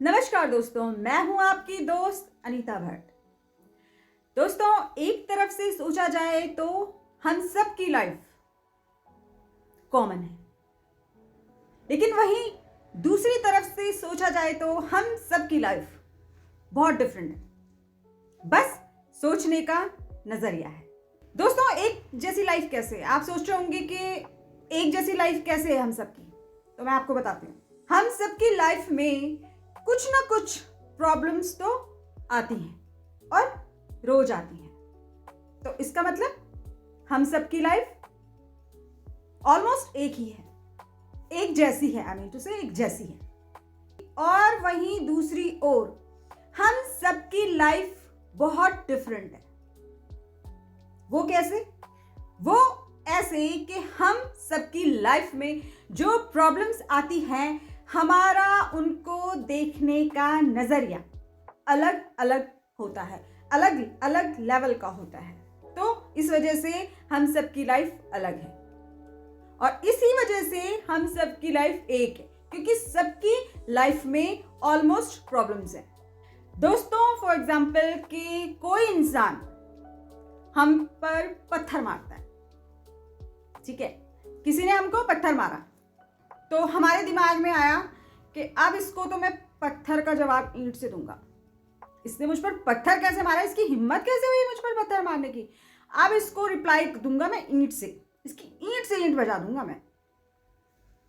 नमस्कार दोस्तों, मैं हूं आपकी दोस्त अनीता भट्ट। दोस्तों, एक तरफ से सोचा जाए तो हम सब की लाइफ कॉमन है, लेकिन वहीं दूसरी तरफ से सोचा जाए तो हम सब की लाइफ बहुत डिफरेंट है। बस सोचने का नजरिया है। दोस्तों, एक जैसी लाइफ कैसे? आप सोच रहे होंगे कि एक जैसी लाइफ कैसे है हम सबकी। तो मैं आपको बताती हूँ। हम सबकी लाइफ में कुछ ना कुछ प्रॉब्लम्स तो आती हैं और रोज आती हैं। तो इसका मतलब हम सबकी लाइफ ऑलमोस्ट एक ही है, एक जैसी है। आई मीन टू से एक जैसी है। और वहीं दूसरी ओर हम सबकी लाइफ बहुत डिफरेंट है। वो कैसे? वो ऐसे कि हम सबकी लाइफ में जो प्रॉब्लम्स आती हैं, हमारा उनको देखने का नजरिया अलग अलग होता है, अलग अलग लेवल का होता है। तो इस वजह से हम सबकी लाइफ अलग है और इसी वजह से हम सबकी लाइफ एक है, क्योंकि सबकी लाइफ में ऑलमोस्ट प्रॉब्लम्स हैं। दोस्तों, फॉर एग्जाम्पल कि कोई इंसान हम पर पत्थर मारता है, ठीक है? किसी ने हमको पत्थर मारा तो हमारे दिमाग में आया कि अब इसको तो मैं पत्थर का जवाब ईंट से दूंगा। इसने मुझ पर पत्थर कैसे मारा, इसकी हिम्मत कैसे हुई मुझ पर पत्थर मारने की। अब इसको रिप्लाई दूंगा मैं ईंट से, इसकी ईंट से ईंट बजा दूंगा मैं।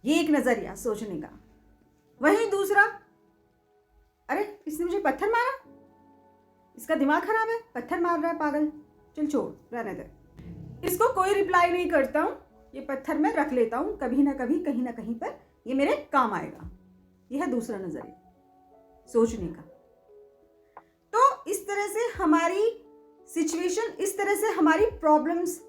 ये एक नजरिया सोचने का। वहीं दूसरा, अरे इसने मुझे पत्थर मारा, इसका दिमाग खराब है, पत्थर मार रहा है, पागल, चल छोड़, रहने दे, इसको कोई रिप्लाई नहीं करता हूं, ये पत्थर मैं रख लेता हूं, कभी ना कभी कहीं ना कहीं पर ये मेरे काम आएगा। यह है दूसरा नजरिया सोचने का। तो इस तरह से हमारी सिचुएशन, इस तरह से हमारी प्रॉब्लम्स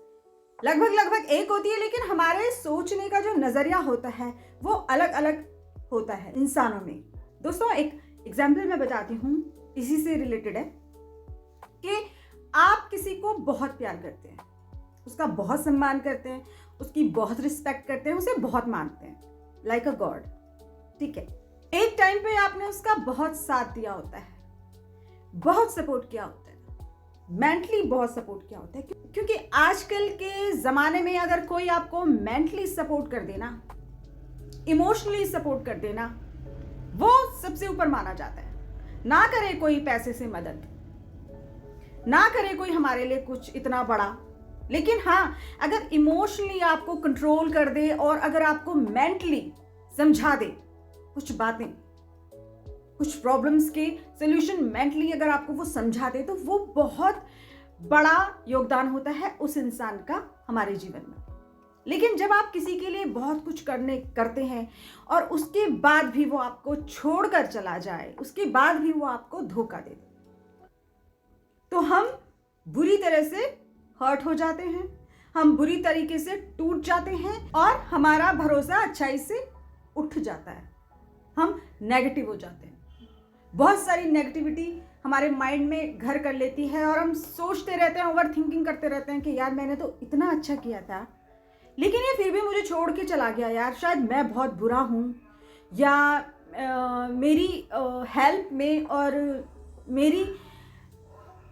लगभग एक होती है, लेकिन हमारे सोचने का जो नजरिया होता है वो अलग अलग होता है इंसानों में। दोस्तों, एक एग्जाम्पल मैं बताती हूँ, इसी से रिलेटेड है कि आप किसी को बहुत प्यार करते हैं, उसका बहुत सम्मान करते हैं, उसकी बहुत रिस्पेक्ट करते हैं, उसे बहुत मानते हैं, लाइक अ गॉड, ठीक है? एक टाइम पे आपने उसका बहुत साथ दिया होता है, बहुत सपोर्ट किया होता है, मेंटली बहुत सपोर्ट किया होता है, क्योंकि आजकल के जमाने में अगर कोई आपको मेंटली सपोर्ट कर देना, इमोशनली सपोर्ट कर देना, वो सबसे ऊपर माना जाता है। ना करे कोई पैसे से मदद, ना करे कोई हमारे लिए कुछ इतना बड़ा, लेकिन हाँ, अगर इमोशनली आपको कंट्रोल कर दे और अगर आपको मेंटली समझा दे कुछ बातें, कुछ प्रॉब्लम्स के सॉल्यूशन मेंटली अगर आपको वो समझा दे, तो वो बहुत बड़ा योगदान होता है उस इंसान का हमारे जीवन में। लेकिन जब आप किसी के लिए बहुत कुछ करते हैं और उसके बाद भी वो आपको छोड़कर चला जाए, उसके बाद भी वो आपको धोखा दे दे, तो हम बुरी तरह से हर्ट हो जाते हैं, हम बुरी तरीके से टूट जाते हैं और हमारा भरोसा अच्छाई से उठ जाता है, हम नेगेटिव हो जाते हैं। बहुत सारी नेगेटिविटी हमारे माइंड में घर कर लेती है और हम सोचते रहते हैं, ओवर थिंकिंग करते रहते हैं कि यार मैंने तो इतना अच्छा किया था, लेकिन ये फिर भी मुझे छोड़ के चला गया, यार शायद मैं बहुत बुरा हूँ, या मेरी हेल्प में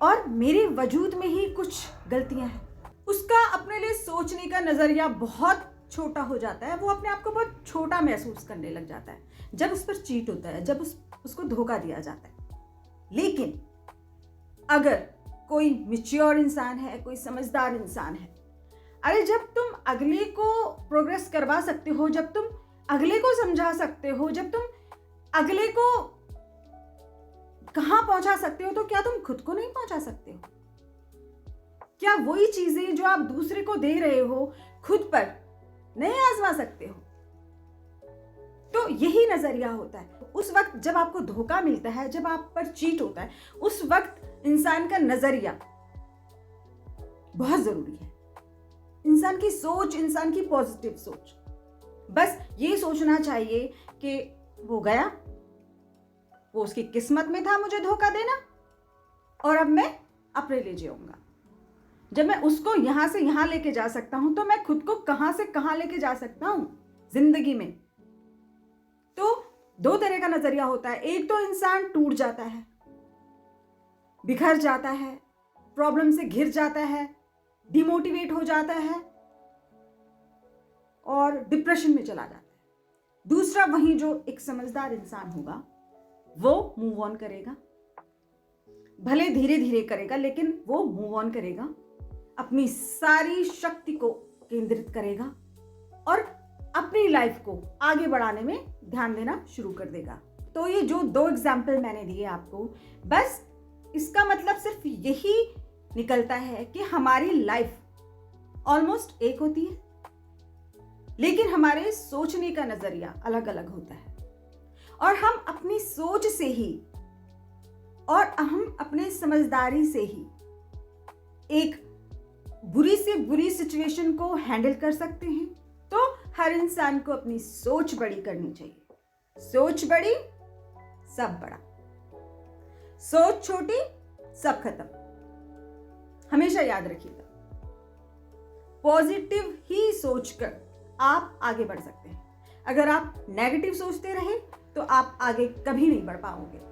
और मेरे वजूद में ही कुछ गलतियां हैं। उसका अपने लिए सोचने का नजरिया बहुत छोटा हो जाता है, वो अपने आप को बहुत छोटा महसूस करने लग जाता है जब उस पर चीट होता है, जब उसको धोखा दिया जाता है। लेकिन अगर कोई मैच्योर इंसान है, कोई समझदार इंसान है, अरे जब तुम अगले को प्रोग्रेस करवा सकते हो, जब तुम अगले को समझा सकते हो, जब तुम अगले को कहां पहुंचा सकते हो, तो क्या तुम खुद को नहीं पहुंचा सकते हो? क्या वही चीजें जो आप दूसरे को दे रहे हो खुद पर नहीं आजमा सकते हो? तो यही नजरिया होता है। उस वक्त जब आपको धोखा मिलता है, जब आप पर चीट होता है, उस वक्त इंसान का नजरिया बहुत जरूरी है। इंसान की सोच, इंसान की पॉजिटिव सोच, बस ये सोचना चाहिए कि वो गया, वो उसकी किस्मत में था मुझे धोखा देना, और अब मैं अपने लिए जीऊंगा। जब मैं उसको यहां से यहां लेके जा सकता हूं, तो मैं खुद को कहां से कहां लेके जा सकता हूं जिंदगी में। तो दो तरह का नजरिया होता है। एक तो इंसान टूट जाता है, बिखर जाता है, प्रॉब्लम से घिर जाता है, डिमोटिवेट हो जाता है और डिप्रेशन में चला जाता है। दूसरा, वहीं जो एक समझदार इंसान होगा वो मूव ऑन करेगा, भले धीरे धीरे करेगा लेकिन वो मूव ऑन करेगा, अपनी सारी शक्ति को केंद्रित करेगा और अपनी लाइफ को आगे बढ़ाने में ध्यान देना शुरू कर देगा। तो ये जो दो एग्जाम्पल मैंने दिए आपको, बस इसका मतलब सिर्फ यही निकलता है कि हमारी लाइफ ऑलमोस्ट एक होती है, लेकिन हमारे सोचने का नजरिया अलग अलग होता है और हम अपनी सोच से ही और हम अपने समझदारी से ही एक बुरी से बुरी सिचुएशन को हैंडल कर सकते हैं। तो हर इंसान को अपनी सोच बड़ी करनी चाहिए। सोच बड़ी सब बड़ा, सोच छोटी सब खत्म। हमेशा याद रखिएगा, पॉजिटिव ही सोचकर आप आगे बढ़ सकते हैं। अगर आप नेगेटिव सोचते रहे तो आप आगे कभी नहीं बढ़ पाओगे।